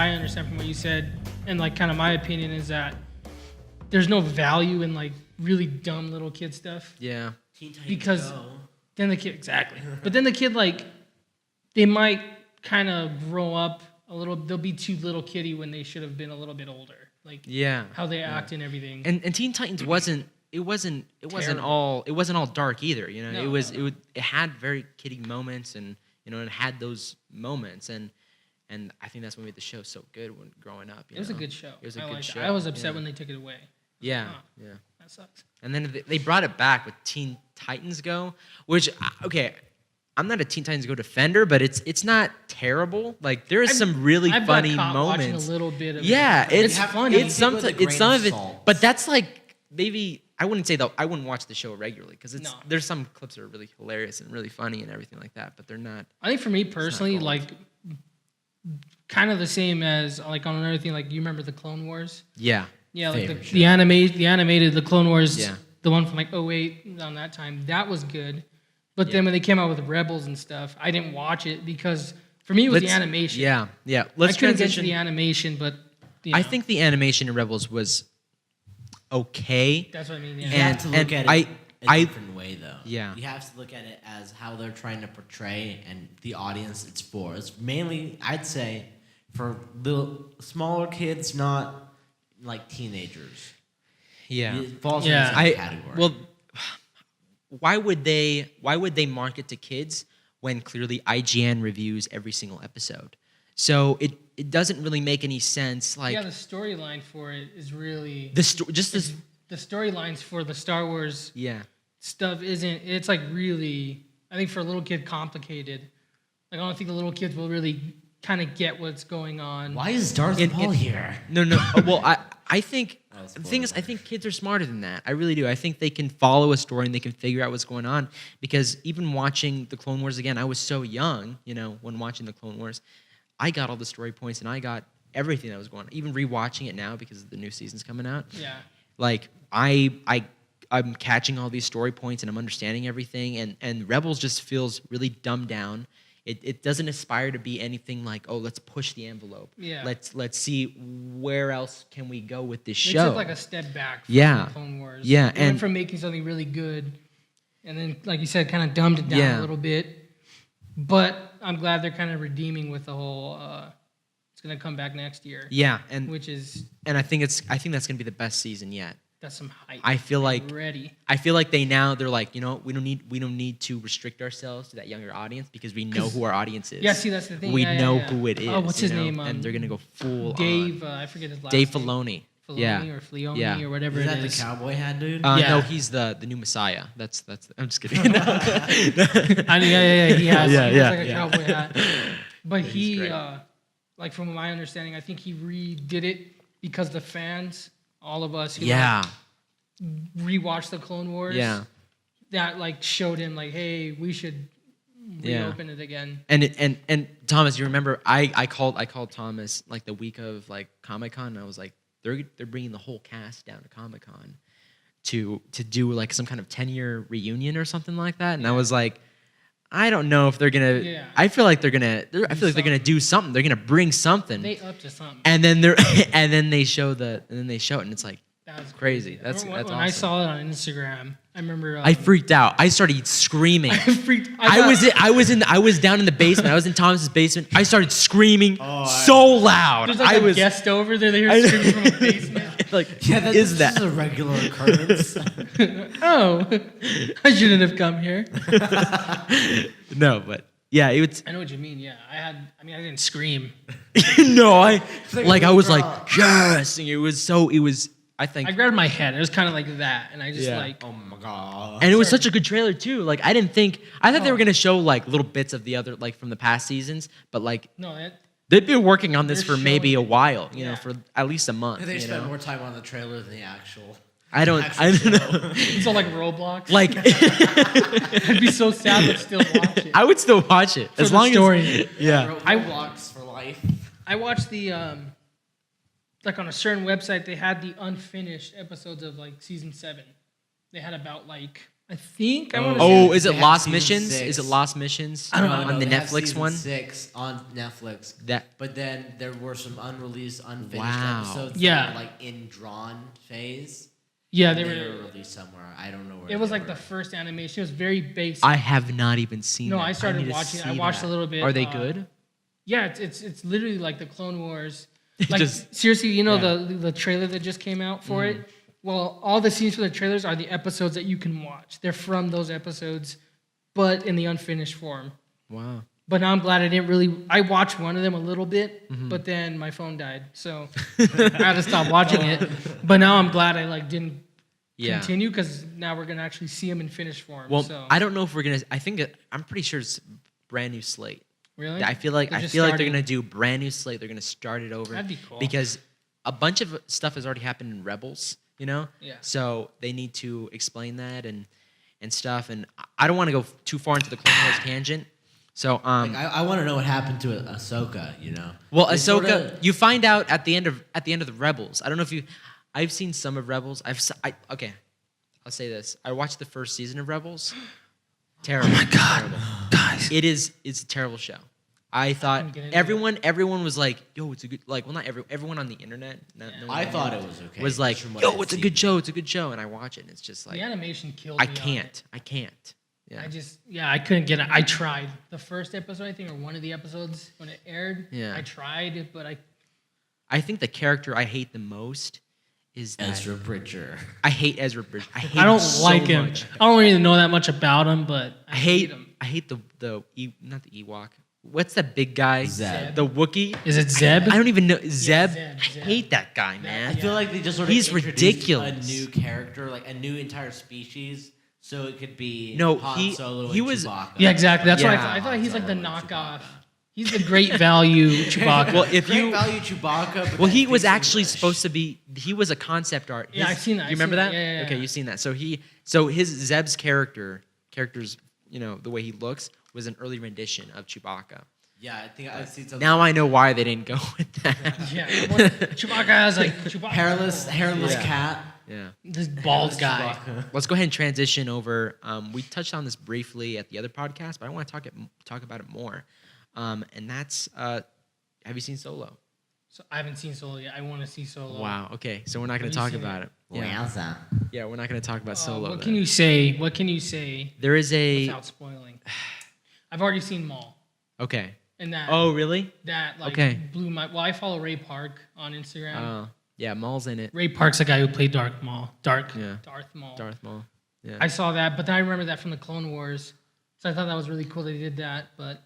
I understand from what you said, and like kind of my opinion is that there's no value in like really dumb little kid stuff. Yeah. Teen Titans Because Go. then the kid exactly, but then the kid like they might kind of grow up a little. They'll be too little kiddie when they should have been a little bit older. Like Yeah. how they act and everything. And Teen Titans wasn't all dark either, you know. No, It had very kiddie moments, and you know, it had those moments, and I think that's what made the show so good when growing up. It was a good show. It was a I good liked it. show. I was upset yeah. when they took it away. Yeah, Huh. yeah. That sucks. And then they brought it back with Teen Titans Go, which okay, I'm not a Teen Titans Go defender, but it's not terrible. Like there is some really I've funny got caught moments. watching a little bit of Yeah, it. it's funny. It's something. Take it with a It's some grain of of it, salt. but that's like maybe I wouldn't say that I wouldn't watch the show regularly because No. there's some clips that are really hilarious and really funny and everything like that, but they're not. I think for me personally, gold. like kind of the same as like on another thing. Like you remember the Clone Wars? Yeah, Yeah, like Favorite the animated the Clone Wars. Yeah. The one from like '08 on that time. That was good. But Yeah. then when they came out with Rebels and stuff, I didn't watch it because for me it was the animation. Yeah, yeah. I Let's couldn't get to transition. the animation, but you I know, think the animation in Rebels was okay. that's what I mean. You Yeah. And- have to look at it a I- different way, though. Yeah. You have to look at it as how they're trying to portray and the audience it's for. It's mainly, I'd say, for little smaller kids, not like teenagers. Yeah. It falls Yeah. in the same category. Well, why would they market to kids when clearly IGN reviews every single episode? So it doesn't really make any sense. Like Yeah, the storyline for it is really the just this. the storylines for the Star Wars Yeah. stuff isn't. It's like really, I think for a little kid, complicated. Like I don't think the little kids will really kind of get what's going on. Why is Darth Maul here? No. Well, I think Oh, the thing is, I think kids are smarter than that. I really do. I think they can follow a story and they can figure out what's going on. Because even watching the Clone Wars again, I was so young, you know, when watching the Clone Wars, I got all the story points and I got everything that was going on. Even rewatching it now because the new season's coming out, Yeah. like I'm catching all these story points and I'm understanding everything. And Rebels just feels really dumbed down. It doesn't aspire to be anything like, oh, let's push the envelope. Yeah. Let's see where else can we go with this They show. took like a step back from Yeah. the Clone Wars. Yeah, They went and- from making something really good, and then, like you said, kind of dumbed it down Yeah. a little bit. But I'm glad they're kind of redeeming with the whole. It's gonna come back next year, Yeah, and which is I think that's gonna be the best season yet. that's some hype. I feel like Ready. they're like, you know, we don't need to restrict ourselves to that younger audience because we know who our audience is. Yeah, see, that's the thing. We Yeah, yeah, know yeah. who it is. Oh, what's you his know, name? and they're gonna go full Dave. on. I forget his last Dave name. Filoni. Filoni Yeah. or Fleoni Yeah. or whatever Is it that is. the cowboy hat dude? Yeah. No, he's the new Messiah. That's. I'm just kidding. I know, yeah. He has. Yeah, he yeah, looks like a yeah. cowboy hat. But he's he, great. like from my understanding, I think he redid it because the fans, all of us who Yeah. rewatched the Clone Wars, Yeah. that like showed him like, hey, we should Yeah. reopen it again. And Thomas, you remember I called Thomas like the week of like Comic-Con and I was like they're bringing the whole cast down to Comic-Con to do like some kind of 10-year reunion or something like that and I was like I don't know if they're going to Yeah. I feel like they're going to do something. They're going to bring something. They up to something. and then they show it and it's like That was crazy. I That's remember that's when awesome. I saw it on Instagram. I remember. I freaked out. I started screaming. freaked. I was down in the basement. I was in Thomas's basement. I started screaming so loud. There's like I a was guest over there. They I hear know. screaming from a basement. like, Yeah, is this that? is a regular occurrence. Oh, I shouldn't have come here. No, but yeah, it was. I know what you mean. Yeah, I didn't scream. No, I like a I was little like yes. And it was. I think, I grabbed my head. It was kind of like that, and I just Yeah. like. Oh my god. and it was such a good trailer too. Like I didn't think. I thought they Oh. were gonna show like little bits of the other like from the past seasons, but like No, they've been working on this They're for maybe a showing it. while. You know, Yeah. for at least a month. They you spent know? more time on the trailer than the actual. I don't know. it's all like Roblox. Like I'd be so sad but still watch it. I would still watch it as the long story. as yeah. Roblox for life. I watched the like on a certain website they had the unfinished episodes of like season 7. They had about like I think I want to. Oh, is They it have Lost season Missions? 6. Is it Lost Missions I don't know. on the They have Netflix season one? 6 on Netflix. That But then there were some unreleased, unfinished Wow. episodes Yeah. that were like in drawn phase. Yeah, And they they were. were released somewhere. I don't know where. It was they like were. the first animation. It was very basic. I have not even seen. No, that. I started need to watching. I see watched that. a little bit. Are they good? Yeah, it's literally like the Clone Wars. Like Just- seriously, you know yeah. Mm-hmm. the trailer that just came out for it. Well, all the scenes for the trailers are the episodes that you can watch. They're from those episodes, but in the unfinished form. Wow. But now I'm glad I didn't really. I watched one of them a little bit, Mm-hmm. but then my phone died, so I had to stop watching it. But now I'm glad I like didn't Yeah. continue because now we're gonna actually see them in finished form. Well, so. I don't know if we're gonna. I think I'm pretty sure it's brand new slate. Really? I feel like They're I just feel like they're starting. gonna do brand new slate. They're gonna start it over. That'd be cool. Because a bunch of stuff has already happened in Rebels. You know. Yeah. So they need to explain that and stuff. And I don't want to go too far into the Clone Wars tangent. So Like, I want to know what happened to Ahsoka. You know. well, They Ahsoka, sorta- you find out at the end of the Rebels. I don't know if you. I've seen some of Rebels. Okay. I'll say this. I watched the first season of Rebels. Terrible. Oh my god, guys. It's a terrible show. I thought couldn't get into everyone was like, "Yo, it's a good." Like, well, not everyone on the internet. No one I on thought the it internet was okay. Was like, from what "Yo, I'd it's a seen. good show. It's a good show," and I watch it, and it's just like, The animation killed I me. on it. can't. I can't. Yeah. I couldn't get it. I tried the first episode, I think, or one of the episodes when it aired. Yeah. I tried, but I think the character I hate the most is that Ezra Bridger. I hate Ezra Bridger. I hate I don't him so like him. much. I don't really know that much about him, but I hate him. I hate not the Ewok. What's that big guy? Zeb. The Wookiee. Is it Zeb? I don't even know Zeb. Zeb. I hate that guy, man. I feel like they just sort of He's introduced ridiculous. a new character, like a new entire species, so it could be No, Han Solo he and was- Chewbacca. Yeah, exactly. That's what I Yeah. thought. I thought he's like the Solo and knockoff. Chewbacca. He's the great value Chewbacca. Well, if Great you value Chewbacca. But well, then he was speaks actually English. supposed to be. He was a concept art. Yeah, I've seen that. You I've remember seen that? that. Yeah, yeah, Okay, yeah. you've seen that. So his Zeb's characters, you know, the way he looks was an early rendition of Chewbacca. Yeah, I think I've seen something. Now I know why they didn't go with that. Yeah, well, Chewbacca has like Chewbacca. hairless Yeah. cat. Yeah. This bald guy. Chewbacca. Let's go ahead and transition over. We touched on this briefly at the other podcast, but I want to talk about it more. And that's have you seen Solo? So I haven't seen Solo yet. I want to see Solo. Wow. Okay, so we're not going Have to you talk seen about it. Yeah. Wowza. Yeah, we're not going to talk about Solo. What then. can you say? What can you say There is a without spoiling? I've already seen Maul, okay. and that Oh, really? that like okay. blew my. Well, I follow Ray Park on Instagram. Oh, yeah. Maul's in it. Ray Park's the guy who played Darth Maul. Darth Maul. Darth Maul. Yeah. I saw that, but then I remember that from the Clone Wars, so I thought that was really cool that he did that. But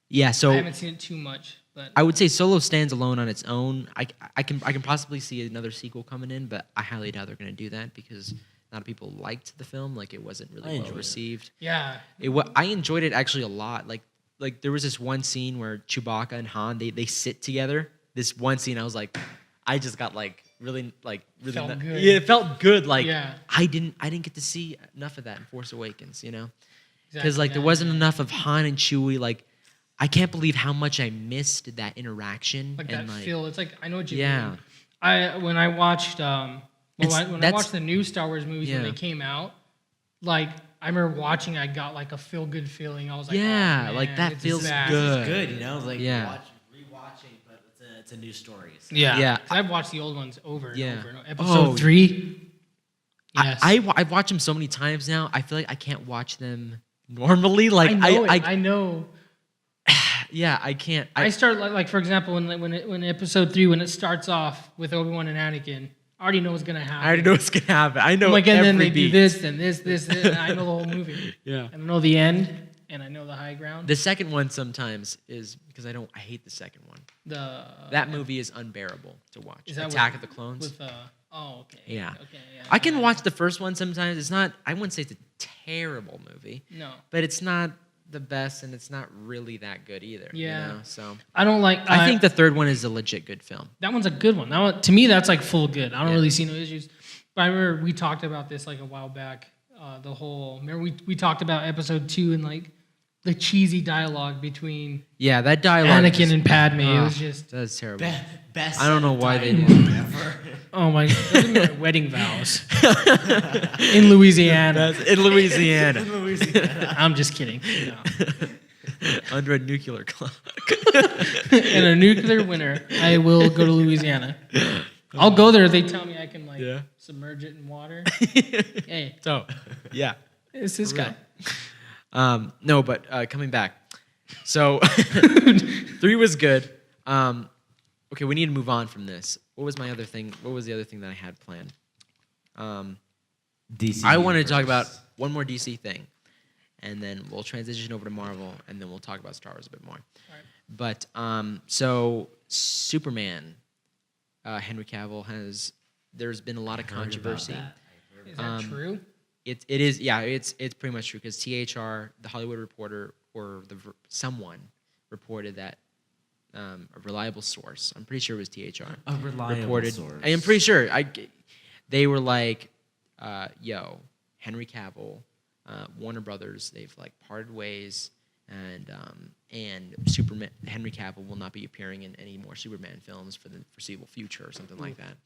yeah. I So haven't seen it too much. But I would say Solo stands alone on its own. I can possibly see another sequel coming in, but I highly doubt they're going to do that because a lot of people liked the film. Like it wasn't I really well enjoyed it. received. yeah, I enjoyed it actually a lot. Like there was this one scene where Chewbacca and Han they sit together. This one scene, I was like, I just got really Felt nu- good. Yeah, it felt good. Like Yeah. I didn't get to see enough of that in Force Awakens. You know, because exactly like there that, wasn't yeah. enough of Han and Chewie. Like I can't believe how much I missed that interaction. like and that like, feel. It's like I know what you Yeah. mean. When I watched when I that's- watched the new Star Wars movies when Yeah. they came out, like I remember watching, I got like a feel good feeling. I was like, Yeah, oh, like, man, that it's feels back. good. It's good, you know, like Yeah. rewatching, but it's a new story. So. Yeah, Yeah. 'Cause I've watched the old ones over and Yeah. over. And over. Episode Oh. 3. Yes, I've watched them so many times now. I feel like I can't watch them normally. Like I know. yeah, I can't. I start like for example when episode 3 when it starts off with Obi-Wan and Anakin, I already know what's gonna happen. I already know what's gonna happen. I know. Like, and then every they beat. do this, and this, and I know the whole movie. Yeah. And I know the end, and I know the high ground. The second one sometimes is because I hate the second one. The That movie is unbearable to watch. Is that Attack with- of the Clones. with okay. Yeah. Okay. Yeah. I can watch the first one sometimes. It's not. I wouldn't say it's a terrible movie, No, but it's not the best, and it's not really that good either. Yeah. You know? So I don't like. I think the third one is a legit good film. that one's a good one. That one, to me, that's like full good. I don't Yeah. really see no issues. But I remember we talked about this like a while back. The whole remember we talked about episode 2 and like the cheesy dialogue between Yeah, that dialogue. Anakin and Padme. It Ah, was just that's terrible. Best I don't know set of why they dialogue ever. Oh my god, those are my wedding vows in Louisiana. in Louisiana. I'm just kidding. No. Under a nuclear clock. In a nuclear winter, I will go to Louisiana. I'll go there if they tell me I can like Yeah. submerge it in water. Hey, So, yeah. it's this guy. No, but coming back. So, 3 was good. Okay, we need to move on from this. What was my other thing? What was the other thing that I had planned? DC. I wanted to talk universe. about one more DC thing, and then we'll transition over to Marvel, and then we'll talk about Star Wars a bit more. Alright. But so Superman, Henry Cavill has. There's been a lot of Heard about controversy. that. Is that true? It is, yeah, it's pretty much true because THR, the Hollywood Reporter, or someone reported that a reliable source. I'm pretty sure it was THR. A reliable reported. source. I am pretty sure. They were like, "Yo, Henry Cavill, Warner Brothers, they've like parted ways, and Superman, Henry Cavill will not be appearing in any more Superman films for the foreseeable future, or something like that."